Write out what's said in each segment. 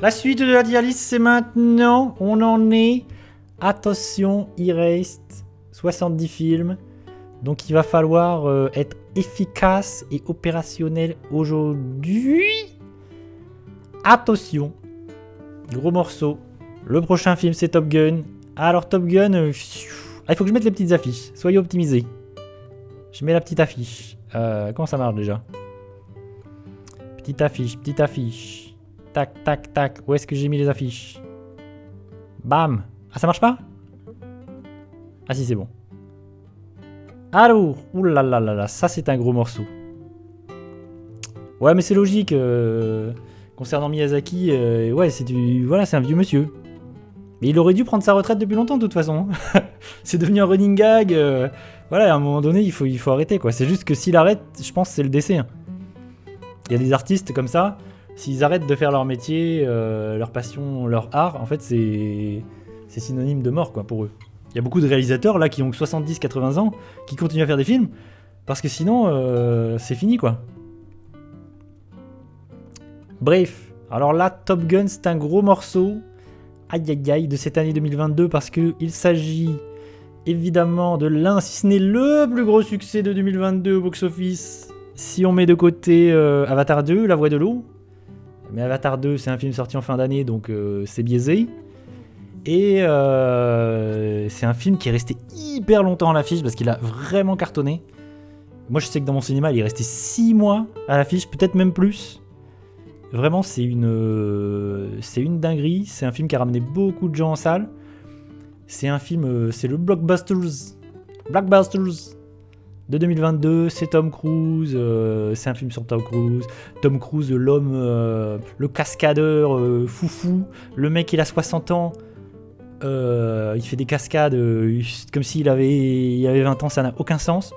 La suite de la dialyse, c'est maintenant. On en est. Attention, il reste 70 films. Donc il va falloir être efficace et opérationnel aujourd'hui. Attention. Gros morceau. Le prochain film, c'est Top Gun. Alors Top Gun, il faut que je mette les petites affiches. Soyez optimisés. Je mets la petite affiche. Comment ça marche déjà? Petite affiche. Tac, tac, tac. Où est-ce que j'ai mis les affiches? Bam. Ah, ça marche pas? Ah si, c'est bon. Alors, oulalalala, ça c'est un gros morceau. Ouais, mais c'est logique. Concernant Miyazaki, ouais, c'est un vieux monsieur. Mais il aurait dû prendre sa retraite depuis longtemps de toute façon. C'est devenu un running gag. Voilà, à un moment donné, il faut arrêter quoi. C'est juste que s'il arrête, je pense que c'est le décès. Hein. Il y a des artistes comme ça, s'ils arrêtent de faire leur métier, leur passion, leur art, en fait, c'est synonyme de mort quoi pour eux. Il y a beaucoup de réalisateurs là qui ont 70-80 ans qui continuent à faire des films parce que sinon c'est fini quoi. Bref, alors là Top Gun c'est un gros morceau de cette année 2022 parce qu'il s'agit évidemment de l'un, si ce n'est le plus gros succès de 2022 au box-office si on met de côté Avatar 2, La Voix de l'eau. Mais Avatar 2 c'est un film sorti en fin d'année donc c'est biaisé. Et c'est un film qui est resté hyper longtemps à l'affiche parce qu'il a vraiment cartonné. Moi je sais que dans mon cinéma il est resté 6 mois à l'affiche, peut-être même plus. Vraiment c'est une dinguerie, c'est un film qui a ramené beaucoup de gens en salle. C'est un film, c'est le Blockbusters de 2022, c'est Tom Cruise, c'est un film sur Tom Cruise. Tom Cruise, l'homme, le cascadeur foufou, le mec il a 60 ans. Il fait des cascades comme s'il avait 20 ans, ça n'a aucun sens.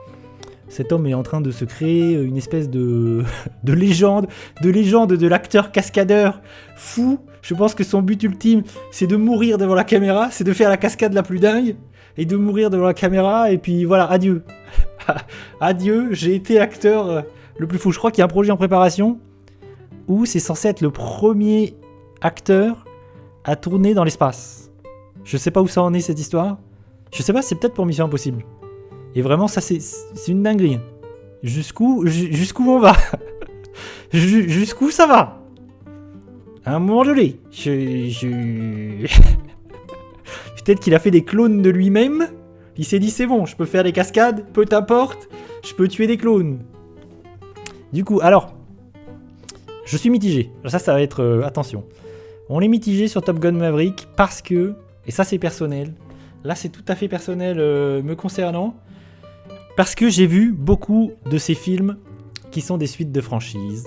Cet homme est en train de se créer une espèce de légende de l'acteur cascadeur fou. Je pense que son but ultime, c'est de mourir devant la caméra, c'est de faire la cascade la plus dingue et de mourir devant la caméra. Et puis voilà, adieu. Adieu, j'ai été acteur le plus fou. Je crois qu'il y a un projet en préparation où c'est censé être le premier acteur à tourner dans l'espace. Je sais pas où ça en est cette histoire. Je sais pas, c'est peut-être pour Mission Impossible. Et vraiment, ça c'est une dinguerie. Jusqu'où on va? Jusqu'où ça va? À un moment donné, peut-être qu'il a fait des clones de lui-même. Il s'est dit c'est bon, je peux faire des cascades, peu t'importe, je peux tuer des clones. Du coup, alors, je suis mitigé. Ça va être attention. On est mitigé sur Top Gun Maverick parce que, et ça c'est personnel, là c'est tout à fait personnel me concernant, parce que j'ai vu beaucoup de ces films qui sont des suites de franchises,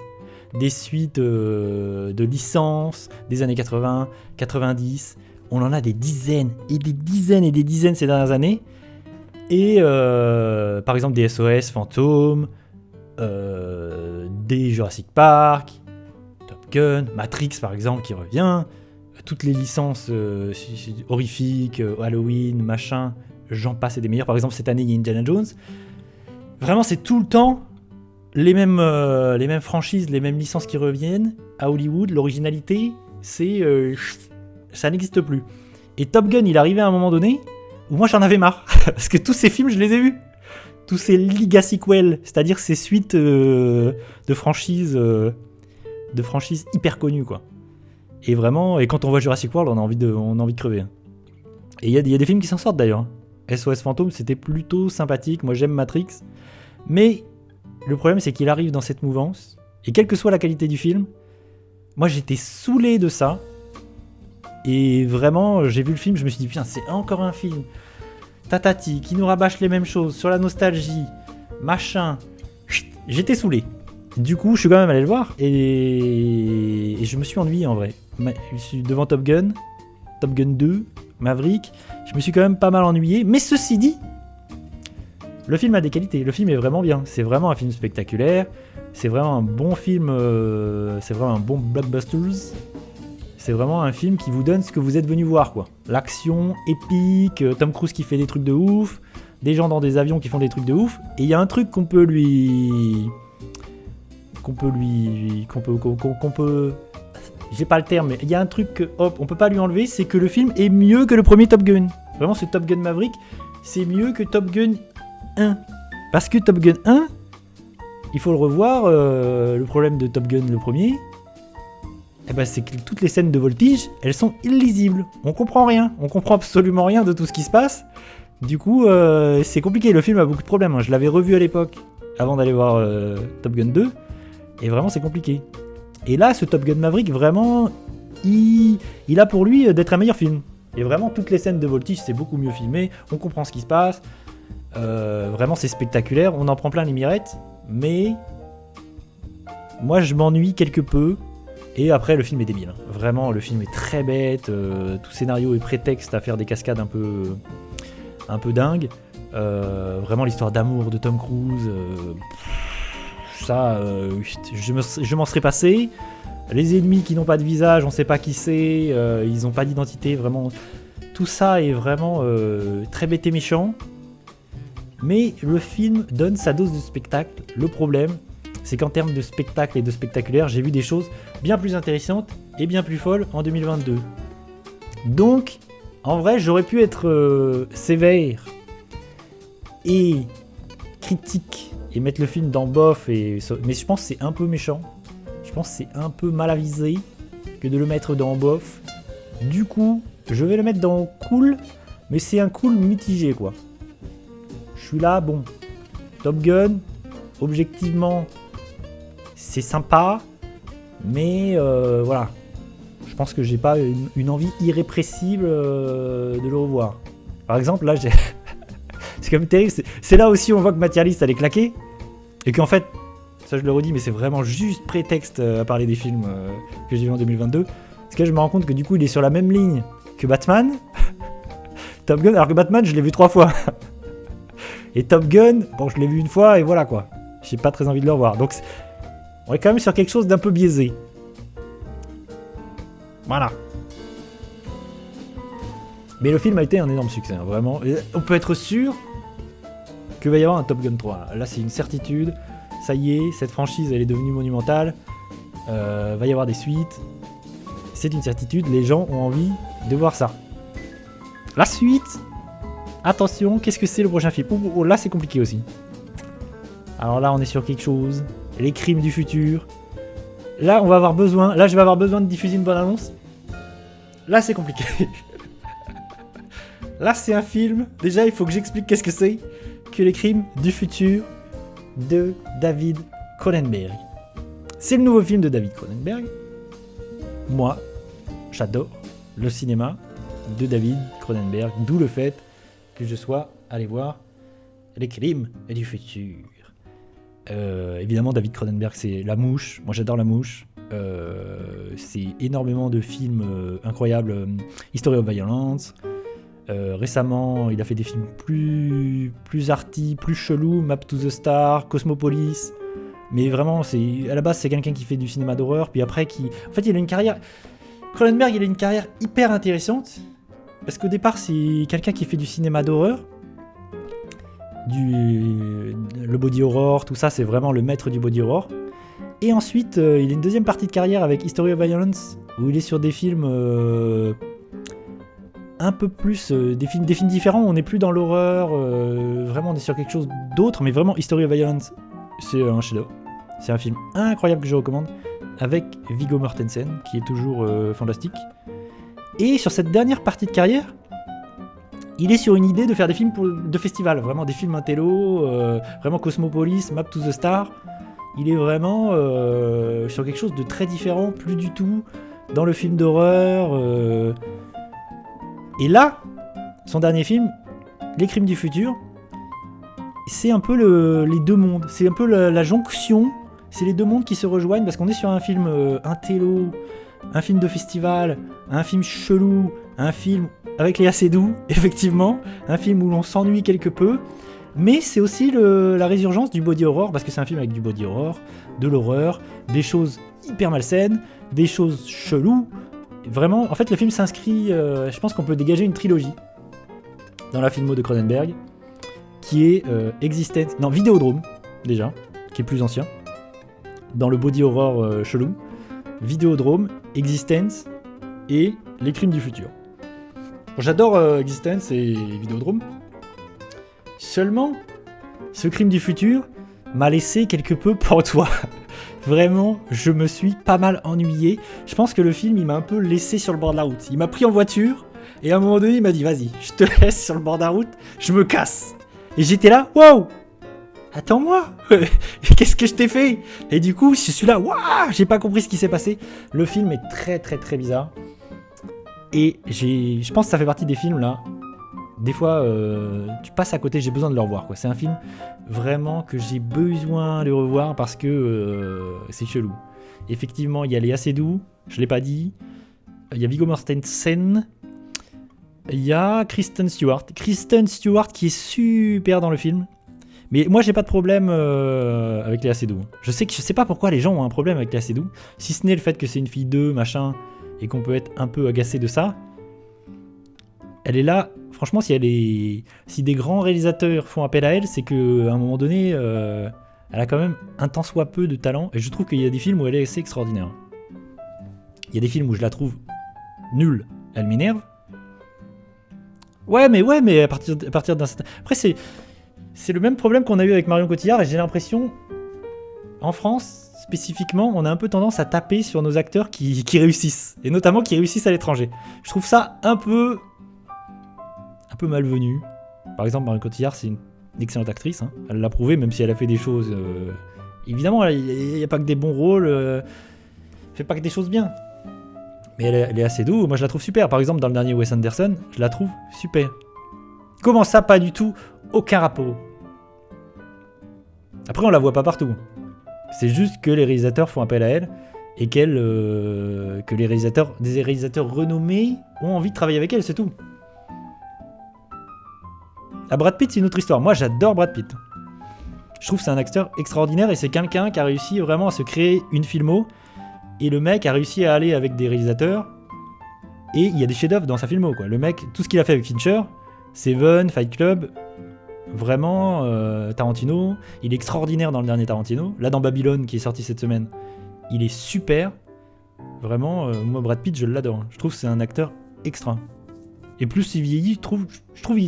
des suites de licences des années 80, 90. On en a des dizaines et des dizaines et des dizaines ces dernières années. Et par exemple des SOS Fantôme, des Jurassic Park, Top Gun, Matrix par exemple qui revient, toutes les licences horrifiques, Halloween, machin, j'en passe et des meilleurs. Par exemple cette année il y a Indiana Jones. Vraiment c'est tout le temps les mêmes franchises, les mêmes licences qui reviennent à Hollywood. L'originalité c'est ça n'existe plus. Et Top Gun il arrivait à un moment donné où moi j'en avais marre parce que tous ces films je les ai vus, tous ces legacy sequels, c'est-à-dire ces suites de franchises hyper connues quoi. Et vraiment, et quand on voit Jurassic World on a envie de crever. Et il y a des films qui s'en sortent d'ailleurs. SOS Fantôme c'était plutôt sympathique, moi j'aime Matrix, mais le problème c'est qu'il arrive dans cette mouvance et quelle que soit la qualité du film, moi j'étais saoulé de ça. Et vraiment, j'ai vu le film, je me suis dit, putain, c'est encore un film tatati, qui nous rabâche les mêmes choses, sur la nostalgie, machin. J'étais saoulé. Du coup, je suis quand même allé le voir, et je me suis ennuyé en vrai. Je suis devant Top Gun 2, Maverick, je me suis quand même pas mal ennuyé, mais ceci dit, le film a des qualités, le film est vraiment bien, c'est vraiment un film spectaculaire, c'est vraiment un bon film, c'est vraiment un bon blockbusters. C'est vraiment un film qui vous donne ce que vous êtes venu voir, quoi. L'action épique, Tom Cruise qui fait des trucs de ouf, des gens dans des avions qui font des trucs de ouf. Et il y a un truc qu'on peut j'ai pas le terme, mais il y a un truc que, hop, on peut pas lui enlever, c'est que le film est mieux que le premier Top Gun. Vraiment, ce Top Gun Maverick, c'est mieux que Top Gun 1. Parce que Top Gun 1, il faut le revoir, le problème de Top Gun le premier, eh ben, c'est que toutes les scènes de voltige, elles sont illisibles. On comprend rien, on comprend absolument rien de tout ce qui se passe. Du coup, c'est compliqué, le film a beaucoup de problèmes. Hein. Je l'avais revu à l'époque, avant d'aller voir Top Gun 2, et vraiment c'est compliqué. Et là, ce Top Gun Maverick, vraiment, il a pour lui d'être un meilleur film. Et vraiment, toutes les scènes de voltige, c'est beaucoup mieux filmé, on comprend ce qui se passe, vraiment c'est spectaculaire, on en prend plein les mirettes, mais moi je m'ennuie quelque peu. Et après, le film est débile. Vraiment, le film est très bête. Tout scénario est prétexte à faire des cascades un peu dingues. Vraiment, l'histoire d'amour de Tom Cruise, je m'en serais passé. Les ennemis qui n'ont pas de visage, on ne sait pas qui c'est. Ils n'ont pas d'identité. Vraiment, tout ça est vraiment très bête et méchant. Mais le film donne sa dose de spectacle. Le problème, c'est qu'en termes de spectacle et de spectaculaire, j'ai vu des choses bien plus intéressantes et bien plus folles en 2022. Donc, en vrai, j'aurais pu être sévère et critique et mettre le film dans bof, mais je pense que c'est un peu méchant. Je pense que c'est un peu mal avisé que de le mettre dans bof. Du coup, je vais le mettre dans cool, mais c'est un cool mitigé, quoi. Je suis là, bon, Top Gun, objectivement, c'est sympa, mais voilà. Je pense que j'ai pas une envie irrépressible de le revoir. Par exemple, là, c'est quand même terrible. C'est là aussi où on voit que Mathialis, elle est claquée. Et qu'en fait, ça je le redis, mais c'est vraiment juste prétexte à parler des films que j'ai vus en 2022. Parce que je me rends compte que du coup, il est sur la même ligne que Batman. Top Gun, alors que Batman, je l'ai vu 3 fois. Et Top Gun, bon, je l'ai vu une fois et voilà quoi. J'ai pas très envie de le revoir. Donc, on est quand même sur quelque chose d'un peu biaisé. Voilà. Mais le film a été un énorme succès, hein, vraiment. Et on peut être sûr qu'il va y avoir un Top Gun 3. Là, c'est une certitude. Ça y est, cette franchise, elle est devenue monumentale. Va y avoir des suites. C'est une certitude. Les gens ont envie de voir ça. La suite. Attention, qu'est-ce que c'est le prochain film? Oh, là, c'est compliqué aussi. Alors là, on est sur quelque chose. Les crimes du futur. Là, on va avoir besoin. Là, je vais avoir besoin de diffuser une bonne annonce. Là, c'est compliqué. Là, c'est un film. Déjà, il faut que j'explique qu'est-ce que c'est que les crimes du futur de David Cronenberg. C'est le nouveau film de David Cronenberg. Moi, j'adore le cinéma de David Cronenberg, d'où le fait que je sois allé voir les crimes du futur. Évidemment, David Cronenberg, c'est La Mouche. Moi, j'adore La Mouche. C'est énormément de films incroyables. History of Violence. Récemment, il a fait des films plus arty, plus chelous. Map to the Star, Cosmopolis. Mais vraiment, à la base, c'est quelqu'un qui fait du cinéma d'horreur. Puis après, en fait, il a une carrière... Cronenberg, il a une carrière hyper intéressante. Parce qu'au départ, c'est quelqu'un qui fait du cinéma d'horreur. Le body horror, tout ça, c'est vraiment le maître du body horror. Et ensuite, il a une deuxième partie de carrière avec History of Violence, où il est sur des films un peu plus... des films différents, on n'est plus dans l'horreur, vraiment on est sur quelque chose d'autre, mais vraiment History of Violence, c'est un chef-d'œuvre. C'est un film incroyable que je recommande, avec Viggo Mortensen, qui est toujours fantastique. Et sur cette dernière partie de carrière, il est sur une idée de faire des films de festival, vraiment des films intello, vraiment Cosmopolis, Map to the Star. Il est vraiment sur quelque chose de très différent, plus du tout dans le film d'horreur. Et là, son dernier film, Les Crimes du futur, c'est un peu les deux mondes, c'est un peu la jonction, c'est les deux mondes qui se rejoignent parce qu'on est sur un film intello, un film de festival, un film chelou, un film avec Léa Seydoux, effectivement, un film où l'on s'ennuie quelque peu, mais c'est aussi la résurgence du body horror, parce que c'est un film avec du body horror, de l'horreur, des choses hyper malsaines, des choses cheloues. Vraiment, en fait, le film s'inscrit, je pense qu'on peut dégager une trilogie dans la filmo de Cronenberg, qui est Vidéodrome, déjà, qui est plus ancien, dans le body horror chelou, Vidéodrome, Existence et Les Crimes du futur. Bon, j'adore Existence et Vidéodrome. Seulement, ce Crime du futur m'a laissé quelque peu pantois. Vraiment, je me suis pas mal ennuyé. Je pense que le film, il m'a un peu laissé sur le bord de la route. Il m'a pris en voiture, et à un moment donné, il m'a dit, vas-y, je te laisse sur le bord de la route, je me casse. Et j'étais là, waouh, attends-moi, qu'est-ce que je t'ai fait? Et du coup, je suis là, waouh, j'ai pas compris ce qui s'est passé. Le film est très très très bizarre. Et je pense que ça fait partie des films là. Des fois, tu passes à côté, j'ai besoin de le revoir, quoi. C'est un film vraiment que j'ai besoin de revoir parce que c'est chelou. Effectivement, il y a Léa Seydoux, je l'ai pas dit. Il y a Viggo Mortensen. Il y a Kristen Stewart. Kristen Stewart qui est super dans le film. Mais moi, j'ai pas de problème avec Léa Seydoux. Je sais pas pourquoi les gens ont un problème avec Léa Seydoux. Si ce n'est le fait que c'est une fille d'eux, machin, et qu'on peut être un peu agacé de ça. Elle est là, franchement, si des grands réalisateurs font appel à elle, c'est qu'à un moment donné, elle a quand même un tant soit peu de talent. Et je trouve qu'il y a des films où elle est assez extraordinaire. Il y a des films où je la trouve nulle, elle m'énerve. Ouais, mais à partir d'un certain... Après, c'est le même problème qu'on a eu avec Marion Cotillard, et j'ai l'impression, en France, spécifiquement, on a un peu tendance à taper sur nos acteurs qui réussissent. Et notamment qui réussissent à l'étranger. Je trouve ça un peu malvenu. Par exemple, Marion Cotillard, c'est une excellente actrice, hein. Elle l'a prouvé, même si elle a fait des choses... Évidemment, il n'y a pas que des bons rôles, elle fait pas que des choses bien. Mais elle est assez douce, moi je la trouve super. Par exemple, dans le dernier Wes Anderson, je la trouve super. Comment ça, pas du tout? Aucun rapport. Après, on la voit pas partout. C'est juste que les réalisateurs font appel à elle et que des réalisateurs renommés ont envie de travailler avec elle, c'est tout. À Brad Pitt, c'est une autre histoire. Moi, j'adore Brad Pitt. Je trouve que c'est un acteur extraordinaire et c'est quelqu'un qui a réussi vraiment à se créer une filmo. Et le mec a réussi à aller avec des réalisateurs. Et il y a des chefs-d'œuvre dans sa filmo, quoi. Le mec, tout ce qu'il a fait avec Fincher, Seven, Fight Club, vraiment, Tarantino, il est extraordinaire dans le dernier Tarantino. Là, dans Babylone, qui est sorti cette semaine, il est super. Vraiment, moi, Brad Pitt, je l'adore. Je trouve que c'est un acteur extra. Et plus il vieillit, je trouve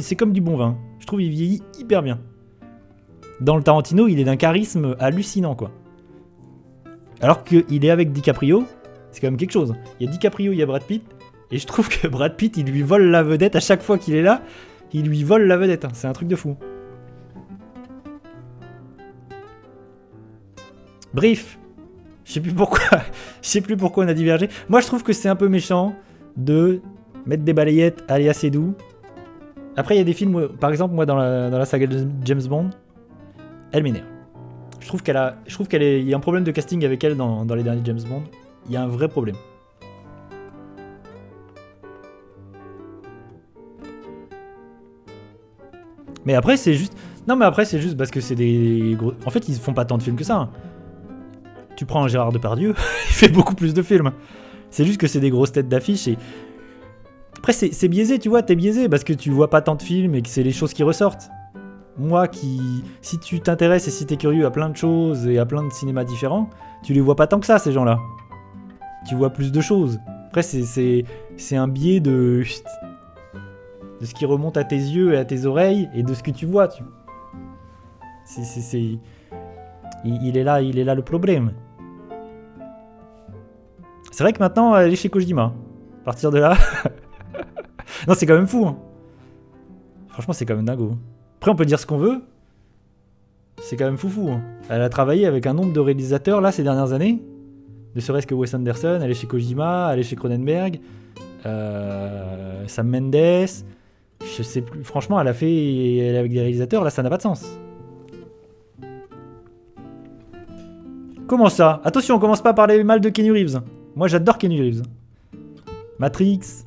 c'est comme du bon vin. Je trouve qu'il vieillit hyper bien. Dans le Tarantino, il est d'un charisme hallucinant, quoi. Alors qu'il est avec DiCaprio, c'est quand même quelque chose. Il y a DiCaprio, il y a Brad Pitt, et je trouve que Brad Pitt, il lui vole la vedette à chaque fois qu'il est là. Il lui vole la vedette, hein. C'est un truc de fou. Bref, je sais plus pourquoi on a divergé. Moi, je trouve que c'est un peu méchant de mettre des balayettes à Léa Seydoux. Après, il y a des films où, par exemple, moi, dans la saga de James Bond, elle m'énerve. Je trouve qu'il y a un problème de casting avec elle dans les derniers James Bond. Il y a un vrai problème. Mais après, c'est juste... Non, mais après, c'est juste parce que c'est des gros... En fait, ils font pas tant de films que ça, hein. Tu prends un Gérard Depardieu, il fait beaucoup plus de films. C'est juste que c'est des grosses têtes d'affiche et... Après, c'est biaisé, tu vois, t'es biaisé parce que tu vois pas tant de films et que c'est les choses qui ressortent. Moi si tu t'intéresses et si t'es curieux à plein de choses et à plein de cinémas différents, tu les vois pas tant que ça, ces gens-là. Tu vois plus de choses. Après, c'est un biais de ce qui remonte à tes yeux et à tes oreilles et de ce que tu vois. Il est là le problème. C'est vrai que maintenant, elle est chez Kojima. À partir de là... Non, c'est quand même fou, hein. Franchement, c'est quand même dingo. Après, on peut dire ce qu'on veut. C'est quand même foufou, hein. Elle a travaillé avec un nombre de réalisateurs, là, ces dernières années. Ne serait-ce que Wes Anderson, elle est chez Kojima, elle est chez Cronenberg. Sam Mendes. Je sais plus. Franchement, elle est avec des réalisateurs, là, ça n'a pas de sens. Comment ça? Attention, on commence pas à parler mal de Keanu Reeves. Moi, j'adore Keanu Reeves. Matrix.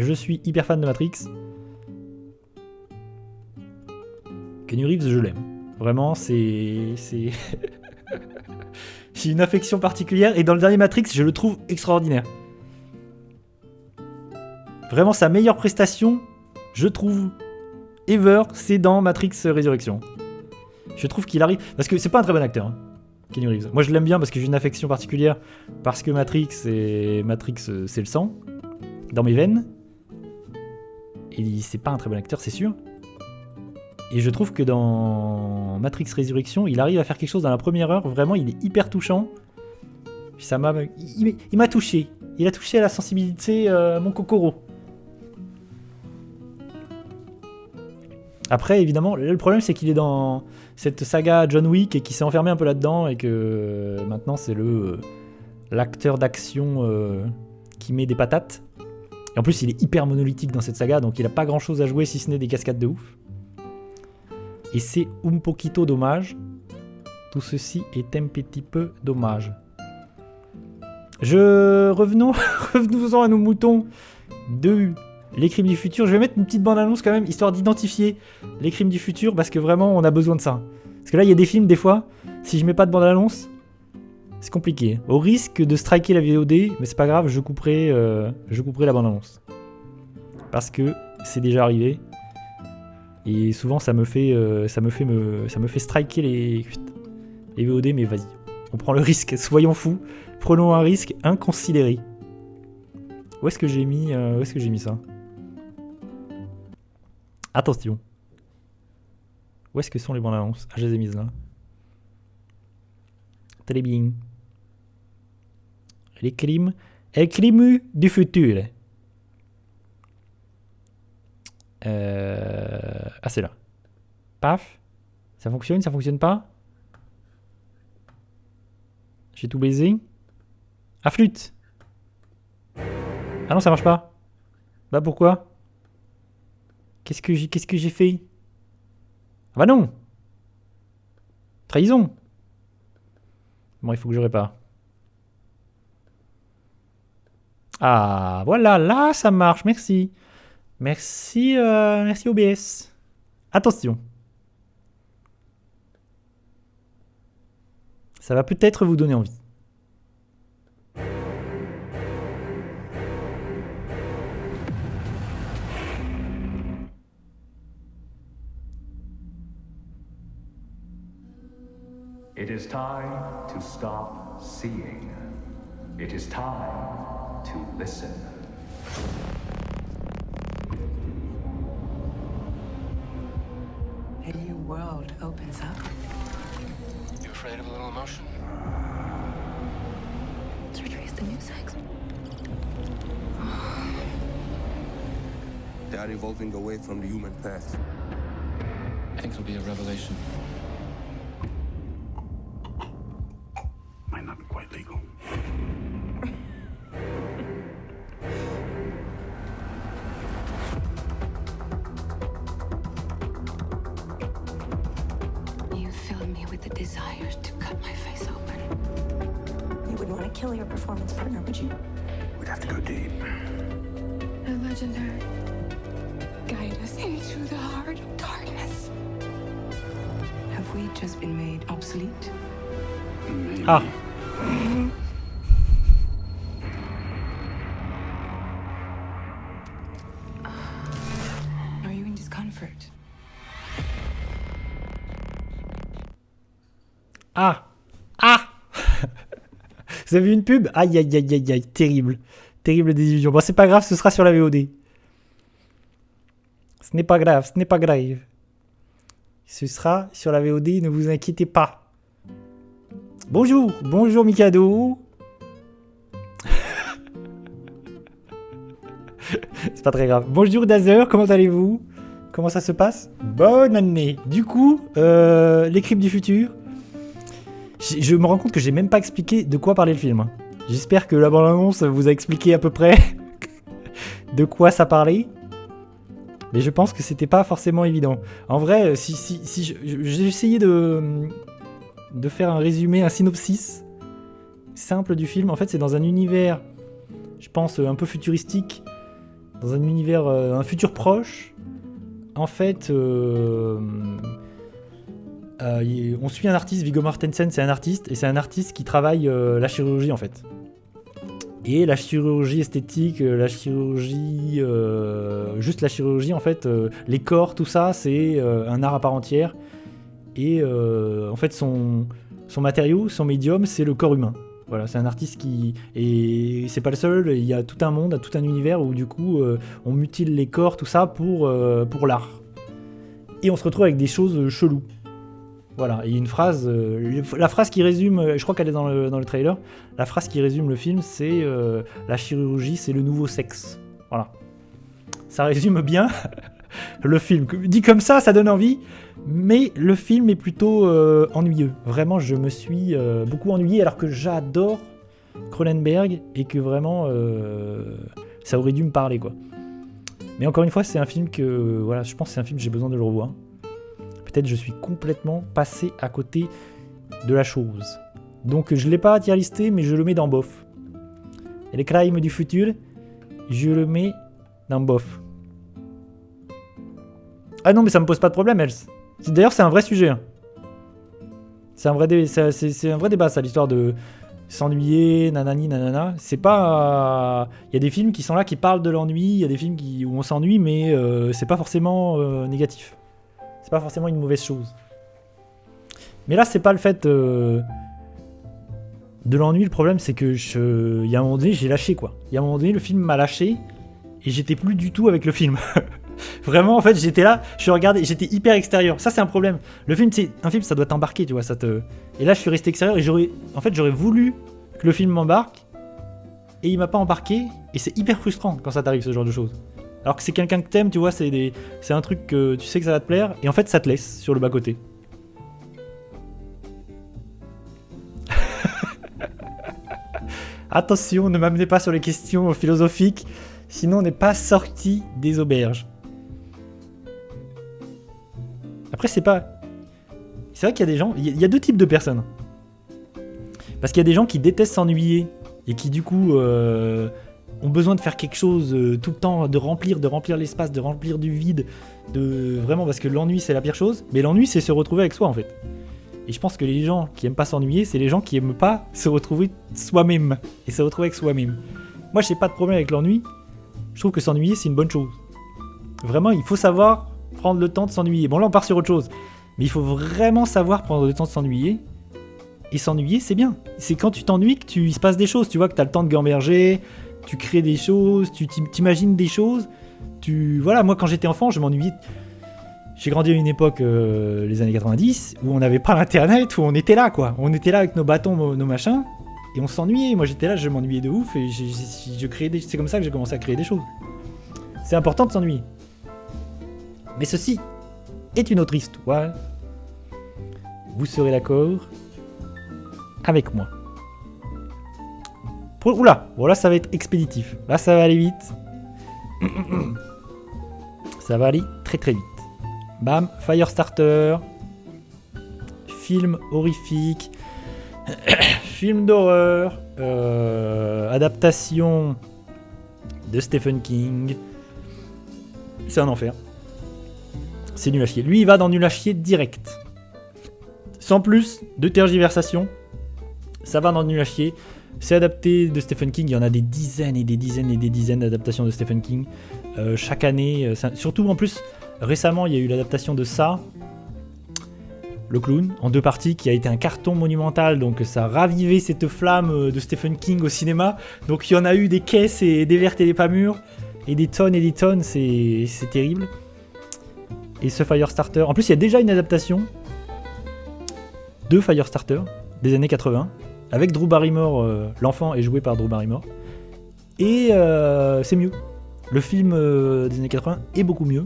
Je suis hyper fan de Matrix. Keanu Reeves, je l'aime. Vraiment, c'est... J'ai une affection particulière. Et dans le dernier Matrix, je le trouve extraordinaire. Vraiment, sa meilleure prestation, je trouve, ever, c'est dans Matrix Résurrection. Je trouve qu'il arrive... Parce que c'est pas un très bon acteur, hein. Keanu Reeves. Moi je l'aime bien parce que j'ai une affection particulière, parce que Matrix, c'est le sang, dans mes veines. Et c'est pas un très bon acteur, c'est sûr. Et je trouve que dans Matrix Résurrection, il arrive à faire quelque chose dans la première heure, vraiment il est hyper touchant. Puis ça m'a... Il m'a touché. Il a touché à la sensibilité, mon Kokoro. Après, évidemment, le problème c'est qu'il est dans cette saga John Wick et qu'il s'est enfermé un peu là-dedans et que maintenant c'est l'acteur d'action qui met des patates. Et en plus, il est hyper monolithique dans cette saga, donc il a pas grand-chose à jouer si ce n'est des cascades de ouf. Et c'est un poquito dommage. Tout ceci est un petit peu dommage. Revenons-en à nos moutons de Les Crimes du Futur. Je vais mettre une petite bande-annonce quand même, histoire d'identifier Les Crimes du Futur, parce que vraiment, on a besoin de ça. Parce que là, il y a des films, des fois, si je mets pas de bande-annonce, c'est compliqué. Au risque de striker la VOD, mais c'est pas grave, je couperai la bande-annonce. Parce que c'est déjà arrivé. Et souvent, ça me fait striker les VOD, mais vas-y. On prend le risque, soyons fous. Prenons un risque inconsidéré. Où est-ce que j'ai mis ça? Attention. Où est-ce que sont les bandes annonces? Ah, je les ai mises là. Très bien. Les crimes du futur. Ah, c'est là. Paf. Ça fonctionne pas? J'ai tout baisé. Ah, flûte. Ah non, ça marche pas. Bah pourquoi? Qu'est-ce que j'ai fait? Ah bah non. Trahison. Bon, il faut que je répare. Ah, voilà, là, ça marche, merci. Merci OBS. Attention. Ça va peut-être vous donner envie. It is time to stop seeing. It is time to listen. A new world opens up. You afraid of a little emotion? Surgery is the new sex. They are evolving away from the human path. I think it'll be a revelation. Might not be quite legal. You fill me with the desire to cut my face open. You wouldn't want to kill your performance partner, would you? We'd have to go deep. The legendary. Guide us into the heart of darkness. Have we just been made obsolete? Maybe. Ah. Are you in discomfort? Ah. Ah. Vous avez vu une pub? Aïe, aïe, aïe, aïe, aïe. Terrible. Terrible désillusion. Bon, c'est pas grave, ce sera sur la VOD. Ce n'est pas grave, ce n'est pas grave. Ce sera sur la VOD, ne vous inquiétez pas. Bonjour, bonjour Mikado. C'est pas très grave. Bonjour Dazer, comment allez-vous? Comment ça se passe? Bonne année. Du coup, les crimes du futur. Je me rends compte que j'ai même pas expliqué de quoi parlait le film. J'espère que la bande-annonce vous a expliqué à peu près de quoi ça parlait. Mais je pense que c'était pas forcément évident. En vrai, si j'ai essayé de faire un résumé, un synopsis simple du film. En fait, c'est dans un univers, je pense, un peu futuristique. Dans un univers, un futur proche. En fait, on suit un artiste, Viggo Mortensen, c'est un artiste. Et c'est un artiste qui travaille la chirurgie, en fait. Et la chirurgie esthétique, juste la chirurgie, en fait, les corps, tout ça, c'est un art à part entière. Et en fait, son matériau, son médium, c'est le corps humain. Voilà, c'est un artiste qui... Et c'est pas le seul, il y a tout un monde, tout un univers où du coup, on mutile les corps, tout ça, pour l'art. Et on se retrouve avec des choses cheloues. Voilà, il y a une phrase... la phrase qui résume... Je crois qu'elle est dans le trailer. La phrase qui résume le film, c'est la chirurgie, c'est le nouveau sexe. Voilà. Ça résume bien le film. Dit comme ça donne envie. Mais le film est plutôt ennuyeux. Vraiment, je me suis beaucoup ennuyé alors que j'adore Cronenberg et que vraiment ça aurait dû me parler, quoi. Mais encore une fois, c'est un film que voilà, je pense que c'est un film que j'ai besoin de le revoir. Peut-être je suis complètement passé à côté de la chose. Donc je l'ai pas tier listé, mais je le mets dans bof. Et les crimes du futur, je le mets dans bof. Ah non, mais ça me pose pas de problème, Else. D'ailleurs, c'est un vrai sujet. Hein. C'est un vrai débat, ça, l'histoire de s'ennuyer, nanani, nanana. C'est pas... Il y a des films qui sont là, qui parlent de l'ennui, il y a des films où on s'ennuie, mais c'est pas forcément négatif. C'est pas forcément une mauvaise chose. Mais là, c'est pas le fait de l'ennui. Le problème, c'est que il y a un moment donné, j'ai lâché, quoi. Il y a un moment donné, le film m'a lâché, et j'étais plus du tout avec le film. Vraiment, en fait, j'étais là, je regardais, j'étais hyper extérieur. Ça, c'est un problème. Le film, c'est un film, ça doit t'embarquer, tu vois. Et là, je suis resté extérieur et j'aurais voulu que le film m'embarque et il m'a pas embarqué. Et c'est hyper frustrant quand ça t'arrive, ce genre de choses. Alors que c'est quelqu'un que t'aimes, tu vois, c'est un truc que tu sais que ça va te plaire et en fait, ça te laisse sur le bas-côté. Attention, ne m'amenez pas sur les questions philosophiques, sinon on n'est pas sorti des auberges. Après, c'est vrai qu'il y a des gens... Il y a deux types de personnes. Parce qu'il y a des gens qui détestent s'ennuyer et qui, du coup, ont besoin de faire quelque chose tout le temps, de remplir l'espace, de remplir du vide. Vraiment, parce que l'ennui, c'est la pire chose. Mais l'ennui, c'est se retrouver avec soi, en fait. Et je pense que les gens qui aiment pas s'ennuyer, c'est les gens qui aiment pas se retrouver soi-même. Et se retrouver avec soi-même. Moi, j'ai pas de problème avec l'ennui. Je trouve que s'ennuyer, c'est une bonne chose. Vraiment, il faut savoir prendre le temps de s'ennuyer. Bon, là, on part sur autre chose. Mais il faut vraiment savoir prendre le temps de s'ennuyer. Et s'ennuyer, c'est bien. C'est quand tu t'ennuies il se passe des choses. Tu vois que tu as le temps de gamberger, tu crées des choses, tu t'imagines des choses. Voilà, moi, quand j'étais enfant, je m'ennuyais. J'ai grandi à une époque, les années 90, où on n'avait pas l'internet, où on était là, quoi. On était là avec nos bâtons, nos machins, et on s'ennuyait. Moi, j'étais là, je m'ennuyais de ouf, et je créais c'est comme ça que j'ai commencé à créer des choses. C'est important de s'ennuyer. Mais ceci est une autre histoire. Vous serez d'accord avec moi. Oula, bon là ça va être expéditif. Là ça va aller vite. Ça va aller très très vite. Bam, Firestarter. Film horrifique. Film d'horreur. Adaptation de Stephen King. C'est un enfer. C'est nul à chier. Lui, il va dans nul à chier direct. Sans plus de tergiversation. Ça va dans nul à chier. C'est adapté de Stephen King. Il y en a des dizaines et des dizaines et des dizaines d'adaptations de Stephen King. Chaque année. Surtout, en plus, récemment, il y a eu l'adaptation de ça. Le clown, en 2 parties, qui a été un carton monumental. Donc, ça a ravivé cette flamme de Stephen King au cinéma. Donc, il y en a eu des caisses et des vertes et des pas mûres. Et des tonnes, c'est terrible. Et ce Firestarter... En plus, il y a déjà une adaptation de Firestarter des années 80, avec Drew Barrymore. L'enfant est joué par Drew Barrymore. Et c'est mieux. Le film des années 80 est beaucoup mieux.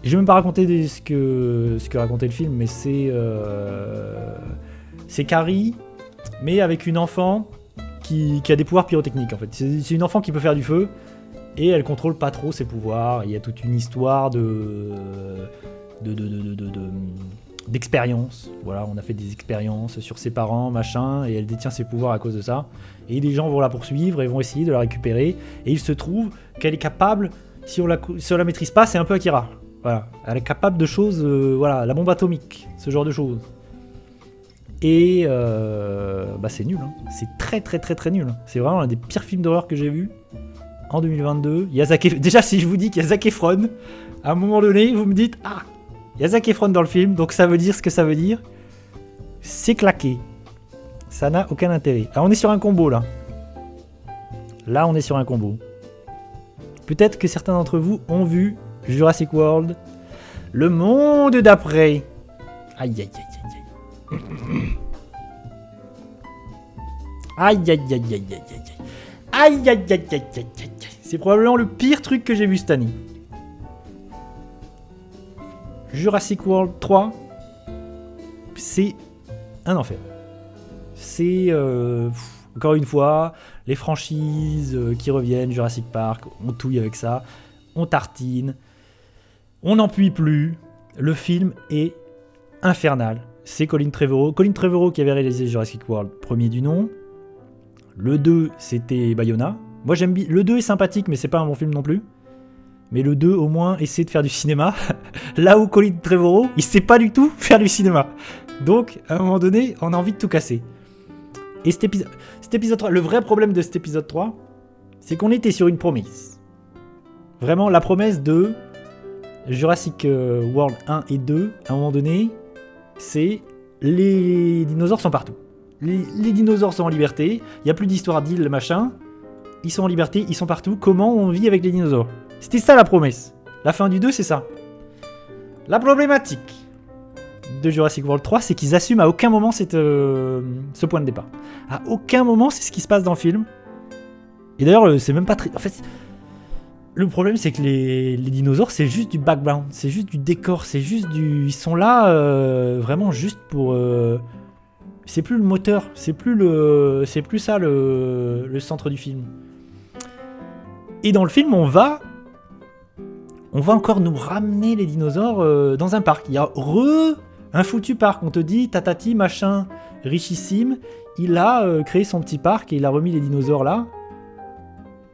Et je vais même pas raconter ce que racontait le film, mais c'est Carrie, mais avec une enfant qui a des pouvoirs pyrotechniques, en fait. C'est une enfant qui peut faire du feu, et elle contrôle pas trop ses pouvoirs. Il y a toute une histoire d'expérience. Voilà, on a fait des expériences sur ses parents, machin, et elle détient ses pouvoirs à cause de ça. Et des gens vont la poursuivre et vont essayer de la récupérer. Et il se trouve qu'elle est capable, si on la maîtrise pas, c'est un peu Akira. Voilà, elle est capable de choses, voilà, la bombe atomique, ce genre de choses. Et c'est nul, hein. C'est très très très très nul. C'est vraiment l'un des pires films d'horreur que j'ai vu en 2022. Déjà, si je vous dis qu'il y a Zac Efron, à un moment donné, vous me dites, ah, il y a Zac Efron dans le film, donc ça veut dire ce que ça veut dire. C'est claqué. Ça n'a aucun intérêt. Ah, on est sur un combo là. Là, on est sur un combo. Peut-être que certains d'entre vous ont vu Jurassic World, le monde d'après. Aïe aïe aïe aïe aïe. Aïe aïe aïe aïe aïe aïe aïe. Aïe aïe aïe aïe aïe aïe. C'est probablement le pire truc que j'ai vu cette année. Jurassic World 3, c'est un enfer. C'est encore une fois les franchises qui reviennent, Jurassic Park, on touille avec ça, on tartine, on n'en puit plus. Le film est infernal. C'est Colin Trevorrow qui avait réalisé Jurassic World, premier du nom. Le 2, c'était Bayona. Moi j'aime bien. Le 2 est sympathique, mais c'est pas un bon film non plus. Mais le 2, au moins, essaie de faire du cinéma. Là où Colin Trevorrow, il sait pas du tout faire du cinéma. Donc, à un moment donné, on a envie de tout casser. Et cet épisode 3, le vrai problème de cet épisode 3, c'est qu'on était sur une promesse. Vraiment, la promesse de Jurassic World 1 et 2, à un moment donné, c'est les dinosaures sont partout. Les dinosaures sont en liberté, il n'y a plus d'histoire d'île, machin. Ils sont en liberté, ils sont partout. Comment on vit avec les dinosaures ? C'était ça la promesse. La fin du 2, c'est ça. La problématique de Jurassic World 3, c'est qu'ils assument à aucun moment ce point de départ. À aucun moment, c'est ce qui se passe dans le film. Et d'ailleurs, c'est même pas très... En fait, le problème, c'est que les dinosaures, c'est juste du background. C'est juste du décor. C'est juste du... Ils sont là vraiment juste pour... C'est plus le moteur. C'est plus ça le centre du film. Et dans le film, on va encore nous ramener les dinosaures dans un parc. Il y a un foutu parc. On te dit, tatati, machin, richissime. Il a créé son petit parc et il a remis les dinosaures là.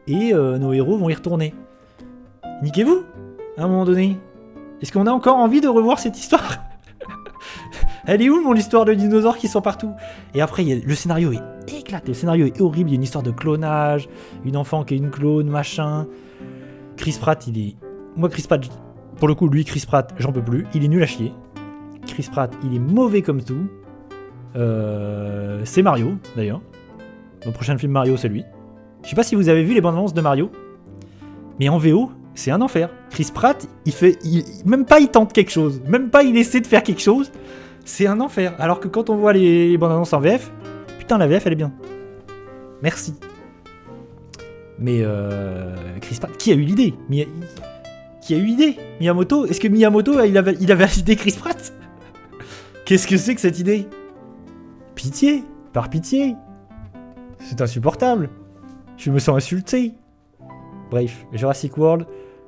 Et nos héros vont y retourner. Niquez-vous, à un moment donné. Est-ce qu'on a encore envie de revoir cette histoire ? Elle est où mon histoire de dinosaures qui sont partout ? Et après, le scénario est éclaté. Le scénario est horrible. Il y a une histoire de clonage. Une enfant qui est une clone, machin. Chris Pratt, il est... Moi, Chris Pratt, pour le coup, Chris Pratt, j'en peux plus. Il est nul à chier. Chris Pratt, il est mauvais comme tout. C'est Mario, d'ailleurs. Le prochain film Mario, c'est lui. Je sais pas si vous avez vu les bandes annonces de Mario. Mais en VO, c'est un enfer. Chris Pratt, même pas il tente quelque chose. Même pas il essaie de faire quelque chose. C'est un enfer. Alors que quand on voit les bandes annonces en VF, putain, la VF, elle est bien. Merci. Mais Chris Pratt, qui a eu l'idée ? Qui a eu l'idée ? Miyamoto ? Est-ce que Miyamoto, il a validé Chris Pratt ? Qu'est-ce que c'est que cette idée ? Pitié, par pitié. C'est insupportable. Je me sens insulté. Bref, Jurassic World,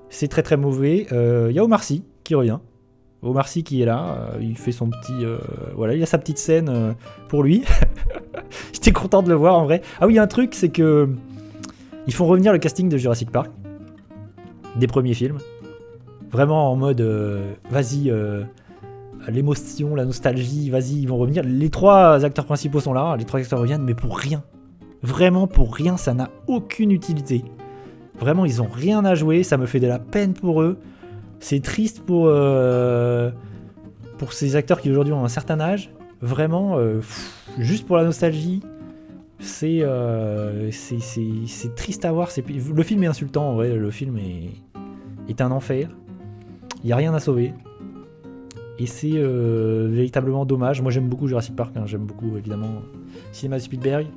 c'est très très mauvais. Il y a Omar Sy qui revient. Omar Sy qui est là, il fait son petit... voilà, il a sa petite scène pour lui. J'étais content de le voir en vrai. Ah oui, il y a un truc, c'est que... Ils font revenir le casting de Jurassic Park. Des premiers films. Vraiment en mode... vas-y, l'émotion, la nostalgie, vas-y, ils vont revenir. Les 3 acteurs principaux sont là, les 3 acteurs reviennent, mais pour rien. Vraiment pour rien, ça n'a aucune utilité. Vraiment, ils ont rien à jouer, ça me fait de la peine pour eux. C'est triste pour ces acteurs qui aujourd'hui ont un certain âge. Vraiment, juste pour la nostalgie, c'est triste à voir. Le film est insultant, en vrai, le film est un enfer. Il n'y a rien à sauver. Et c'est véritablement dommage. Moi j'aime beaucoup Jurassic Park, hein. J'aime beaucoup évidemment cinéma de Spielberg.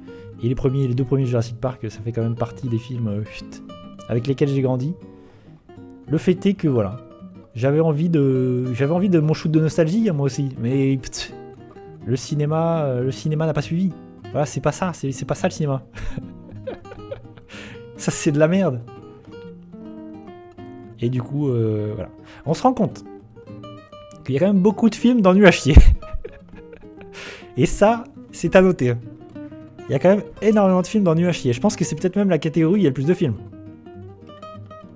Et les 2 premiers Jurassic Park, ça fait quand même partie des films avec lesquels j'ai grandi. Le fait est que voilà, j'avais envie de mon shoot de nostalgie, moi aussi. Mais le cinéma n'a pas suivi. Voilà, c'est pas ça le cinéma. Ça c'est de la merde. Et du coup, voilà. On se rend compte qu'il y a quand même beaucoup de films dans nul à chier. Et ça, c'est à noter. Il y a quand même énormément de films dans nul à chier. Je pense que c'est peut-être même la catégorie où il y a le plus de films.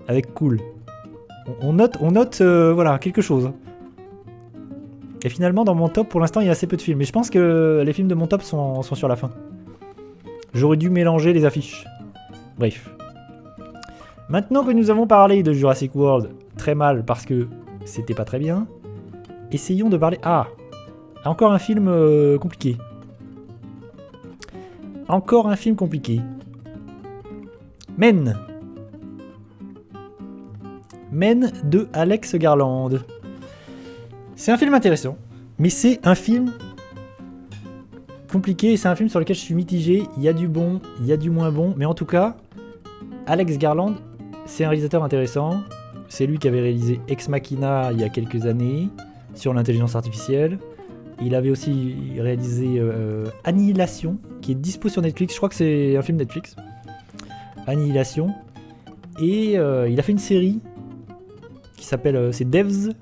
Avec cool. On note voilà, quelque chose. Et finalement, dans mon top, pour l'instant, il y a assez peu de films. Mais je pense que les films de mon top sont sur la fin. J'aurais dû mélanger les affiches. Bref. Maintenant que nous avons parlé de Jurassic World très mal parce que c'était pas très bien, essayons de parler... Ah, Encore un film compliqué. Encore un film compliqué. Men. Men de Alex Garland. C'est un film intéressant, mais c'est un film compliqué et c'est un film sur lequel je suis mitigé. Il y a du bon, il y a du moins bon, mais en tout cas, Alex Garland, c'est un réalisateur intéressant. C'est lui qui avait réalisé Ex Machina il y a quelques années sur l'intelligence artificielle. Il avait aussi réalisé Annihilation, qui est dispo sur Netflix. Je crois que c'est un film Netflix. Annihilation. Et il a fait une série qui s'appelle c'est Devs,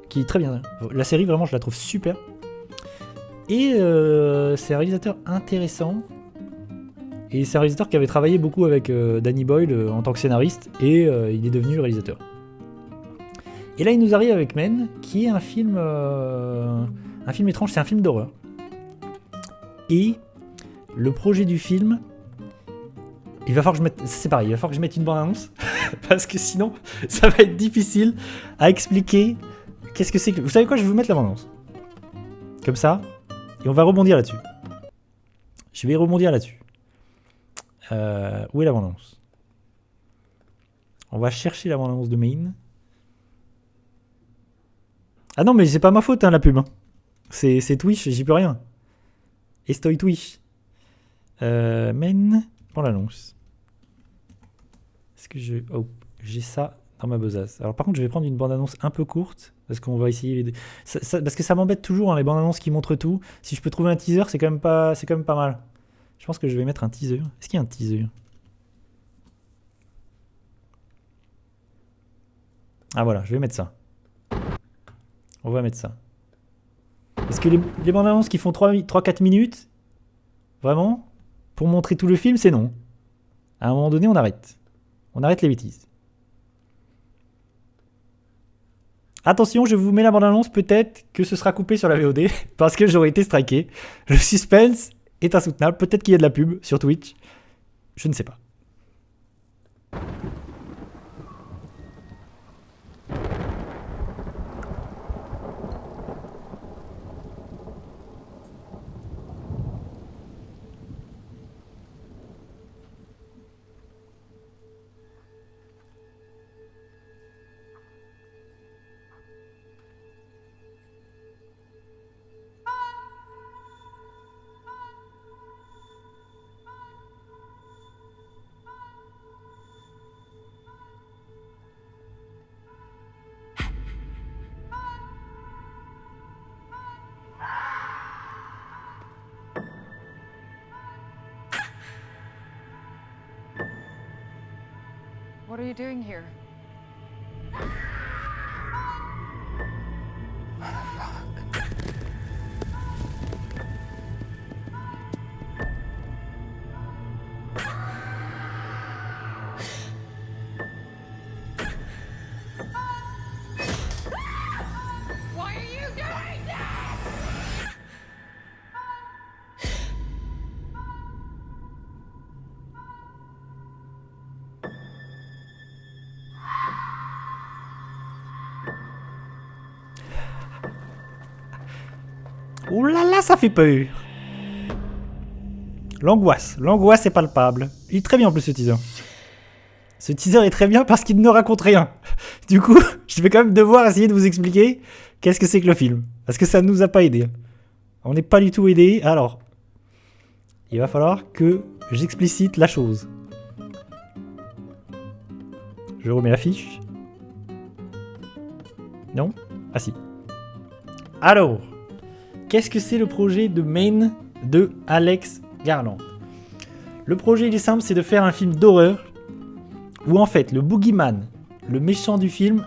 qui est très bien. La série, vraiment, je la trouve super. Et c'est un réalisateur intéressant. Et c'est un réalisateur qui avait travaillé beaucoup avec Danny Boyle en tant que scénariste. Et il est devenu réalisateur. Et là, il nous arrive avec Men, qui est un film étrange. C'est un film d'horreur. Et le projet du film... Il va falloir que je mette... C'est pareil, il va falloir que je mette une bande-annonce. Parce que sinon, ça va être difficile à expliquer qu'est-ce que c'est que... Vous savez quoi, je vais vous mettre la bande-annonce. Comme ça. Et on va rebondir là-dessus. Je vais rebondir là-dessus. Où est la bande-annonce? On va chercher la bande-annonce de Main. Ah non, mais c'est pas ma faute, hein, la pub. Hein. C'est Twitch, j'y peux rien. Estoy Twitch. Main... Bande-annonce. Est-ce que je... Oh, j'ai ça dans ma besace. Alors par contre, je vais prendre une bande-annonce un peu courte, parce qu'on va essayer... parce que ça m'embête toujours, hein, les bandes-annonces qui montrent tout. Si je peux trouver un teaser, c'est quand même pas mal. Je pense que je vais mettre un teaser. Est-ce qu'il y a un teaser? Ah voilà, je vais mettre ça. On va mettre ça. Est-ce que les bandes-annonces qui font 3-4 minutes, vraiment, pour montrer tout le film, c'est non. À un moment donné, on arrête. On arrête les bêtises. Attention, je vous mets la bande-annonce, peut-être que ce sera coupé sur la VOD, parce que j'aurais été striké. Le suspense est insoutenable. Peut-être qu'il y a de la pub sur Twitch. Je ne sais pas. What are you doing here? Why are you doing this? Oh là là, ça fait peur. L'angoisse est palpable. Il est très bien en plus ce teaser. Ce teaser est très bien parce qu'il ne raconte rien. Du coup, je vais quand même devoir essayer de vous expliquer qu'est-ce que c'est que le film. Parce que ça ne nous a pas aidé. On n'est pas du tout aidé. Alors, il va falloir que j'explicite la chose. Je remets l'affiche. Non? Ah si. Alors, qu'est-ce que c'est le projet de Main de Alex Garland? Le projet, il est simple, c'est de faire un film d'horreur où en fait le boogeyman, le méchant du film,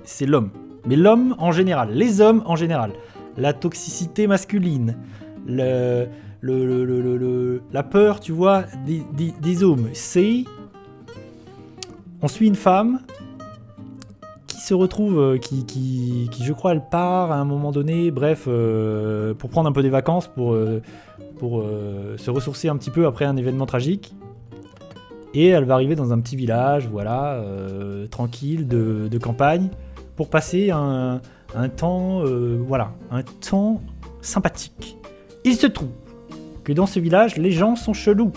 c'est l'homme. Mais l'homme en général, les hommes en général. La toxicité masculine, la peur, tu vois, des hommes. C'est... On suit une femme qui se retrouve, qui je crois, elle part à un moment donné, bref, pour prendre un peu des vacances, pour se ressourcer un petit peu après un événement tragique. Et elle va arriver dans un petit village, voilà, tranquille, de campagne, pour passer un temps, un temps sympathique. Il se trouve que dans ce village, les gens sont chelous.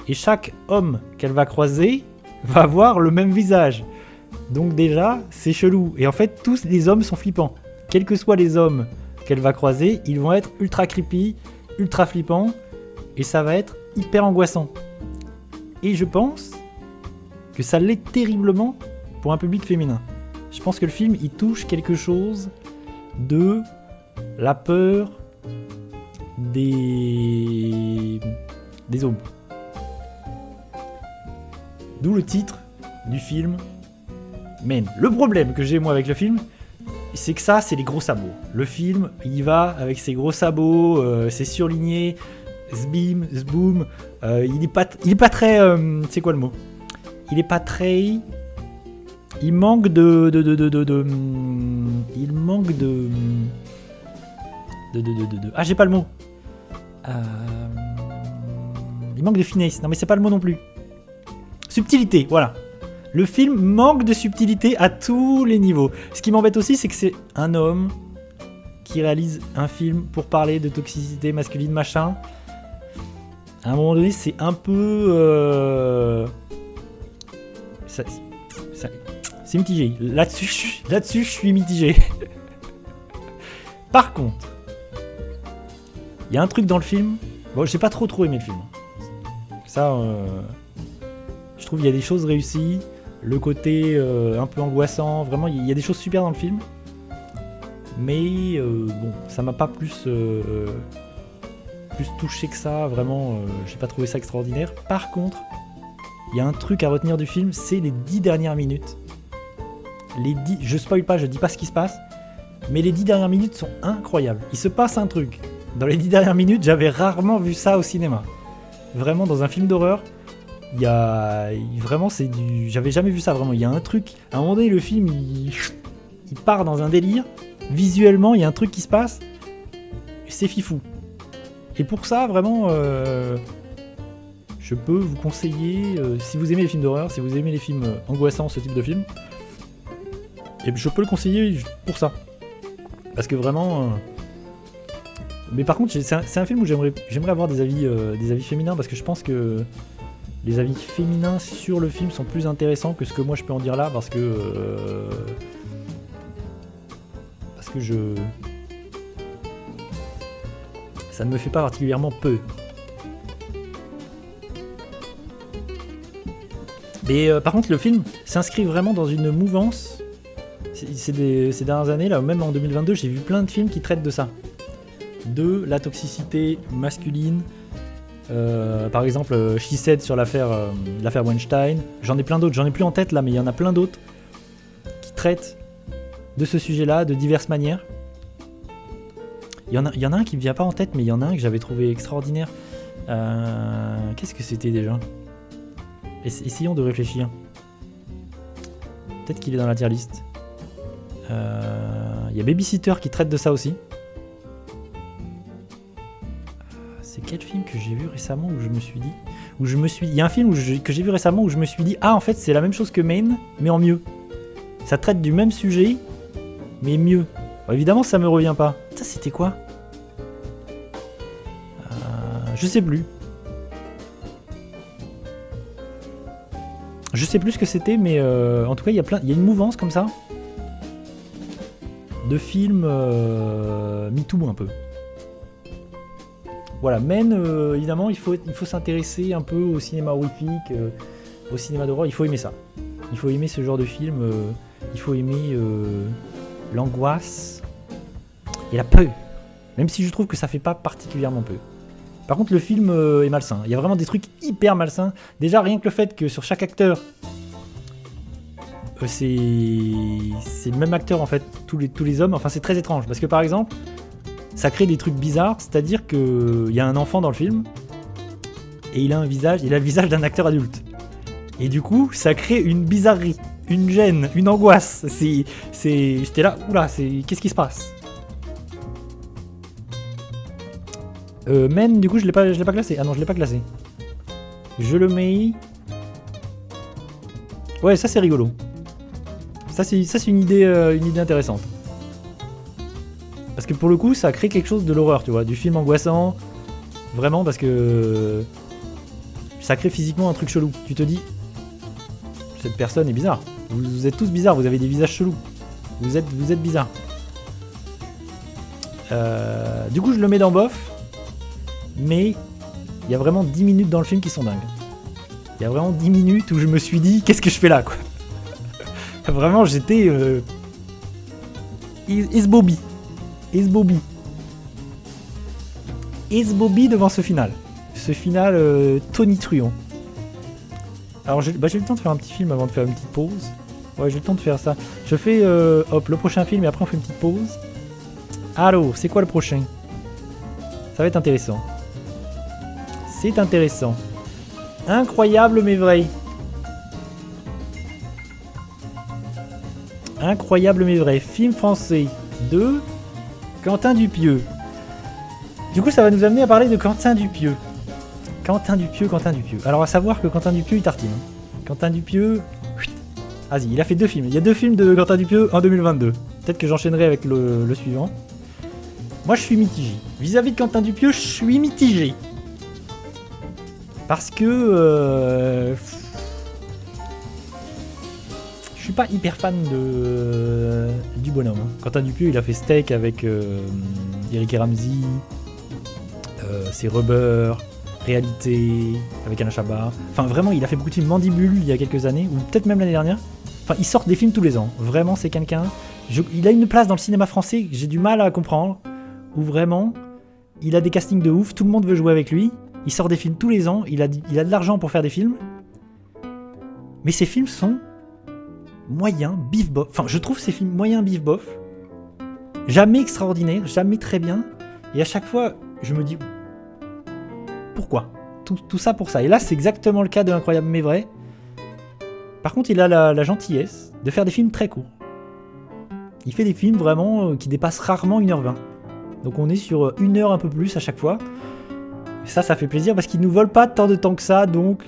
Et chaque homme qu'elle va croiser va avoir le même visage. Donc déjà, c'est chelou. Et en fait, tous les hommes sont flippants. Quels que soient les hommes qu'elle va croiser, ils vont être ultra creepy, ultra flippants. Et ça va être hyper angoissant. Et je pense que ça l'est terriblement pour un public féminin. Je pense que le film, il touche quelque chose de la peur des hommes. D'où le titre du film, Men. Le problème que j'ai moi avec le film, c'est que ça, c'est les gros sabots. Le film, il va avec ses gros sabots, c'est surligné, zbim, zboom. Il est pas très, c'est quoi le mot ? Il est pas très. Il manque de. Ah, j'ai pas le mot. Il manque de finesse. Non, mais c'est pas le mot non plus. Subtilité, voilà. Le film manque de subtilité à tous les niveaux. Ce qui m'embête aussi, c'est que c'est un homme qui réalise un film pour parler de toxicité masculine, machin. À un moment donné, c'est un peu... c'est mitigé. Là-dessus, je suis mitigé. Par contre, il y a un truc dans le film... Bon, j'ai pas trop aimé le film. Ça, je trouve qu'il y a des choses réussies. Le côté un peu angoissant. Vraiment, il y a des choses super dans le film. Mais bon, ça m'a pas plus touché que ça. Vraiment, j'ai pas trouvé ça extraordinaire. Par contre, il y a un truc à retenir du film, c'est les 10 dernières minutes. Je spoil pas, je dis pas ce qui se passe, mais les 10 dernières minutes sont incroyables. Il se passe un truc. Dans les 10 dernières minutes, j'avais rarement vu ça au cinéma. Vraiment, dans un film d'horreur, il y a... Vraiment, c'est du... J'avais jamais vu ça, vraiment. Il y a un truc... À un moment donné, le film, il part dans un délire. Visuellement, il y a un truc qui se passe. C'est fifou. Et pour ça, vraiment... Je peux vous conseiller, si vous aimez les films d'horreur, si vous aimez les films angoissants, ce type de film, et je peux le conseiller pour ça. Parce que vraiment... Mais par contre, c'est un film où j'aimerais avoir des avis féminins, parce que je pense que les avis féminins sur le film sont plus intéressants que ce que moi je peux en dire là, parce que ça ne me fait pas particulièrement peur. Mais par contre, le film s'inscrit vraiment dans une mouvance. Ces dernières années, là, même en 2022, j'ai vu plein de films qui traitent de ça. De la toxicité masculine. Par exemple, She Said sur l'affaire Weinstein. J'en ai plein d'autres, j'en ai plus en tête là, mais il y en a plein d'autres qui traitent de ce sujet-là de diverses manières. Il y en a un qui me vient pas en tête, mais il y en a un que j'avais trouvé extraordinaire. Qu'est-ce que c'était déjà ? Essayons de réfléchir. Peut-être qu'il est dans la tier list. Il y a Babysitter qui traite de ça aussi. C'est quel film que j'ai vu récemment où je me suis dit... Il y a un film que j'ai vu récemment où je me suis dit ah, en fait c'est la même chose que Main, mais en mieux. Ça traite du même sujet, mais mieux. Bon, évidemment ça me revient pas. Ça c'était quoi ? Je sais plus. Je sais plus ce que c'était, mais en tout cas, il y a une mouvance comme ça de films MeToo un peu. Voilà, Men, évidemment, il faut s'intéresser un peu au cinéma horrifique, au cinéma d'horreur. Il faut aimer ça. Il faut aimer ce genre de film. Il faut aimer l'angoisse et la peur. Même si je trouve que ça fait pas particulièrement peur. Par contre, le film est malsain. Il y a vraiment des trucs hyper malsains. Déjà, rien que le fait que sur chaque acteur, c'est le même acteur en fait, tous les hommes. Enfin, c'est très étrange parce que par exemple, ça crée des trucs bizarres. C'est-à-dire qu'il y a un enfant dans le film et il a le visage d'un acteur adulte. Et du coup, ça crée une bizarrerie, une gêne, une angoisse. J'étais là, oula, qu'est-ce qui se passe ? Men, du coup, je l'ai pas classé. Ah non, je l'ai pas classé. Je le mets... Ouais, ça c'est rigolo. Ça c'est une idée intéressante. Parce que pour le coup, ça crée quelque chose de l'horreur, tu vois, du film angoissant. Vraiment, parce que ça crée physiquement un truc chelou. Tu te dis, cette personne est bizarre. Vous êtes tous bizarres, vous avez des visages chelous. Vous êtes bizarres. Du coup, je le mets dans bof. Mais il y a vraiment 10 minutes dans le film qui sont dingues. Il y a vraiment 10 minutes où je me suis dit, qu'est-ce que je fais là, quoi. Vraiment, j'étais... Esbobby devant ce final. Ce final tonitruant. Alors j'ai eu le temps de faire un petit film avant de faire une petite pause. Ouais, j'ai le temps de faire ça. Je fais le prochain film et après on fait une petite pause. Alors, c'est quoi le prochain? Ça va être intéressant. C'est intéressant. Incroyable mais vrai. Incroyable mais vrai. Film français de Quentin Dupieux. Du coup, ça va nous amener à parler de Quentin Dupieux. Quentin Dupieux. Alors, à savoir que Quentin Dupieux, il tartine. Quentin Dupieux... Vas-y, il a fait 2 films. Il y a 2 films de Quentin Dupieux en 2022. Peut-être que j'enchaînerai avec le suivant. Moi, je suis mitigé. Vis-à-vis de Quentin Dupieux, je suis mitigé. Parce que... je suis pas hyper fan du bonhomme. Quentin Dupieux, il a fait Steak avec Eric et Ramsey. C'est Rubber, Réalité, avec Alain Chabat. Enfin, vraiment, il a fait beaucoup de films. Mandibule, il y a quelques années, ou peut-être même l'année dernière. Enfin, il sort des films tous les ans. Vraiment, c'est quelqu'un... Il a une place dans le cinéma français que j'ai du mal à comprendre. Où vraiment, il a des castings de ouf, tout le monde veut jouer avec lui. Il sort des films tous les ans, il a de l'argent pour faire des films. Mais ces films sont moyens, bif bof. Enfin, je trouve ces films moyens, bif bof. Jamais extraordinaires, jamais très bien. Et à chaque fois, je me dis... Pourquoi ? Tout ça pour ça. Et là, c'est exactement le cas de Incroyable mais vrai. Par contre, il a la gentillesse de faire des films très courts. Il fait des films vraiment qui dépassent rarement 1h20. Donc on est sur 1 heure un peu plus à chaque fois. Et ça fait plaisir parce qu'il nous vole pas tant de temps que ça, donc...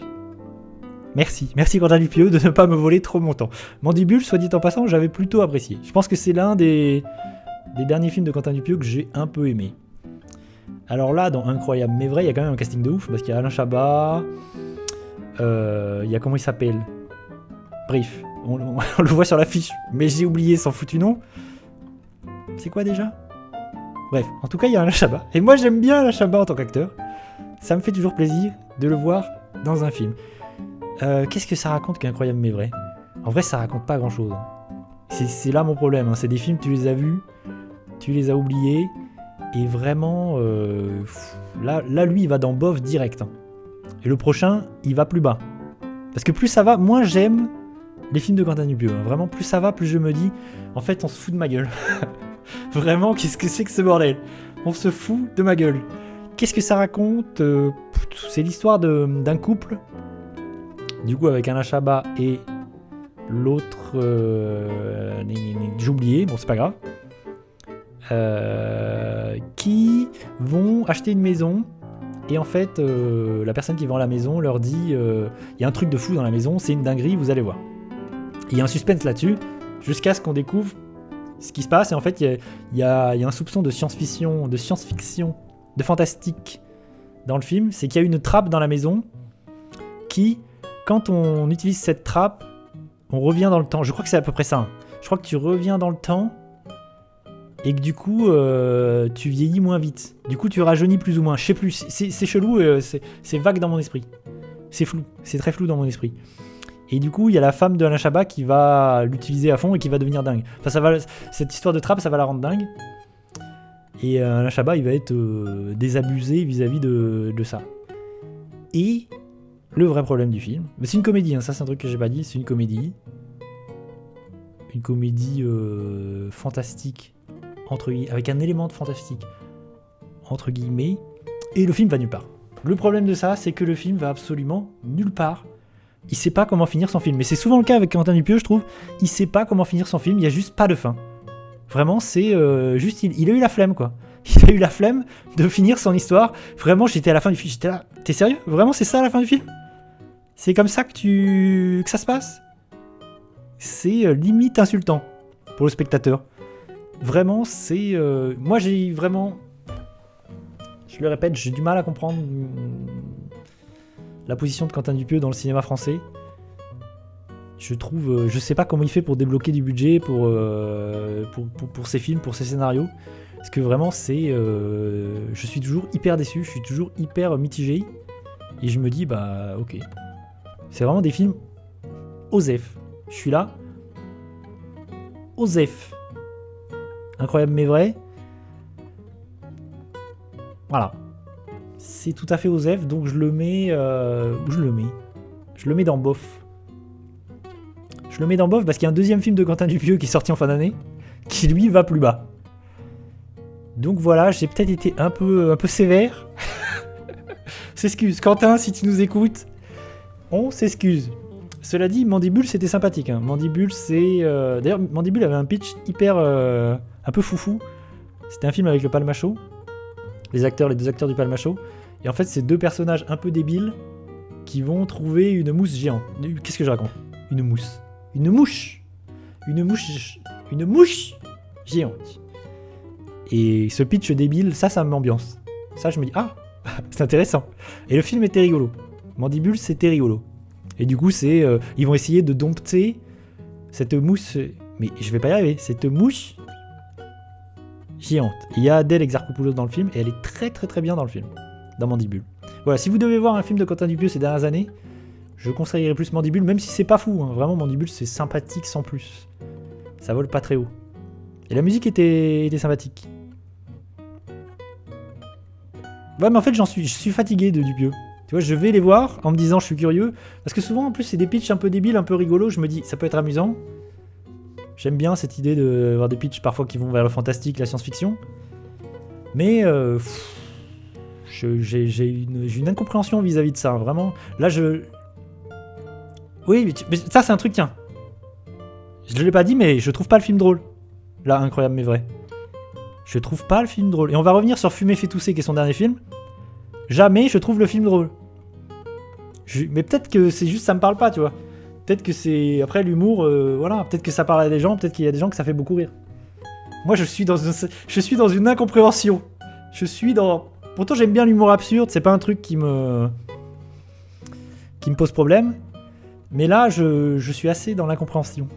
Merci Quentin Dupieux de ne pas me voler trop mon temps. Mandibule, soit dit en passant, j'avais plutôt apprécié. Je pense que c'est l'un des derniers films de Quentin Dupieux que j'ai un peu aimé. Alors là, dans Incroyable mais vrai, il y a quand même un casting de ouf, parce qu'il y a Alain Chabat, il y a comment il s'appelle ? Bref, on le voit sur l'affiche, mais j'ai oublié son foutu nom. C'est quoi déjà ? Bref, en tout cas, il y a Alain Chabat. Et moi, j'aime bien Alain Chabat en tant qu'acteur. Ça me fait toujours plaisir de le voir dans un film. Qu'est-ce que ça raconte qu'Incroyable mais vrai ? En vrai, ça raconte pas grand-chose. C'est là mon problème. C'est des films, tu les as vus, tu les as oubliés, et vraiment, là, lui, il va dans bof direct. Et le prochain, il va plus bas. Parce que plus ça va, moins j'aime les films de Quentin Dupieux. Vraiment, plus ça va, plus je me dis, en fait, on se fout de ma gueule. Vraiment, qu'est-ce que c'est que ce bordel ? On se fout de ma gueule. Qu'est-ce que ça raconte ? C'est l'histoire d'un couple, du coup avec Alain Chabat et l'autre... j'ai oublié, bon c'est pas grave. Qui vont acheter une maison, et en fait, la personne qui vend la maison leur dit il y a un truc de fou dans la maison, c'est une dinguerie, vous allez voir. Et il y a un suspense là-dessus, jusqu'à ce qu'on découvre ce qui se passe, et en fait, il y a un soupçon de science-fiction, de fantastique dans le film, c'est qu'il y a une trappe dans la maison qui, quand on utilise cette trappe, on revient dans le temps. Je crois que c'est à peu près ça. Je crois que tu reviens dans le temps et que du coup, tu vieillis moins vite. Du coup, tu rajeunis plus ou moins. Je sais plus, c'est chelou, c'est vague dans mon esprit. C'est flou, c'est très flou dans mon esprit. Et du coup, il y a la femme de Alain Chabat qui va l'utiliser à fond et qui va devenir dingue. Enfin, cette histoire de trappe, ça va la rendre dingue. Et Alain Chabat, il va être désabusé vis-à-vis de ça. Et le vrai problème du film, mais c'est une comédie, hein, ça c'est un truc que j'ai pas dit, c'est une comédie. Une comédie fantastique, avec un élément de fantastique, entre guillemets, et le film va nulle part. Le problème de ça, c'est que le film va absolument nulle part. Il sait pas comment finir son film. Mais c'est souvent le cas avec Quentin Dupieux, je trouve. Il sait pas comment finir son film, il y a juste pas de fin. Vraiment, c'est juste... Il a eu la flemme, quoi. Il a eu la flemme de finir son histoire. Vraiment, j'étais à la fin du film, j'étais là... T'es sérieux ? Vraiment, c'est ça la fin du film ? C'est comme ça que ça se passe ? c'est limite insultant pour le spectateur. Vraiment, c'est... moi, j'ai vraiment... Je le répète, j'ai du mal à comprendre la position de Quentin Dupieux dans le cinéma français. Je trouve... je sais pas comment il fait pour débloquer du budget pour ses films, pour ses scénarios. Parce que vraiment, c'est... je suis toujours hyper déçu, je suis toujours hyper mitigé. Et je me dis, bah, ok. C'est vraiment des films OSEF. Je suis là. OSEF. Incroyable mais vrai. Voilà. C'est tout à fait OSEF, donc je le mets... où je le mets ? Je le mets dans bof. Je le mets dans bof parce qu'il y a un deuxième film de Quentin Dupieux qui est sorti en fin d'année, qui lui va plus bas. Donc voilà, j'ai peut-être été un peu sévère. S'excuse. Quentin, si tu nous écoutes, on s'excuse. Cela dit, Mandibule, c'était sympathique. Hein. Mandibule, c'est... D'ailleurs, Mandibule avait un pitch hyper... un peu foufou. C'était un film avec le Palmacho. Les deux acteurs du Palmacho. Et en fait, c'est deux personnages un peu débiles qui vont trouver une mousse géante. Qu'est-ce que je raconte ? Une mousse. Une mouche. Une mouche géante. Et ce pitch débile, ça m'ambiance. Ça, je me dis, ah, c'est intéressant. Et le film était rigolo. Mandibule, c'était rigolo. Et du coup, c'est... ils vont essayer de dompter cette mousse... Mais je vais pas y arriver. Cette mouche géante. Il y a Adèle Exarchopoulos dans le film, et elle est très très très bien dans le film. Dans Mandibule. Voilà, si vous devez voir un film de Quentin Dupieux ces dernières années, je conseillerais plus Mandibule, même si c'est pas fou. Hein. Vraiment, Mandibule, c'est sympathique sans plus. Ça vole pas très haut. Et la musique était sympathique. Ouais, mais en fait, je suis fatigué de Dupieux. Tu vois, je vais les voir en me disant je suis curieux. Parce que souvent, en plus, c'est des pitchs un peu débiles, un peu rigolos. Je me dis, ça peut être amusant. J'aime bien cette idée d'avoir des pitchs parfois qui vont vers le fantastique, la science-fiction. Mais j'ai une incompréhension vis-à-vis de ça. Vraiment. Là, oui, mais ça, c'est un truc, tiens. Je ne l'ai pas dit, mais je trouve pas le film drôle. Là, incroyable mais vrai. Je trouve pas le film drôle. Et on va revenir sur Fumer fait tousser, qui est son dernier film. Jamais je trouve le film drôle. Mais peut-être que c'est juste ça me parle pas, tu vois. Peut-être que c'est... Après, l'humour, voilà. Peut-être que ça parle à des gens, peut-être qu'il y a des gens que ça fait beaucoup rire. Moi, je suis dans une incompréhension. Pourtant, j'aime bien l'humour absurde, c'est pas un truc qui me pose problème. Mais là, je suis assez dans l'incompréhension.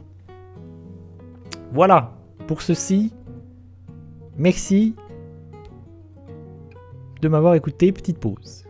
Voilà. Pour ceci, merci de m'avoir écouté. Petite pause.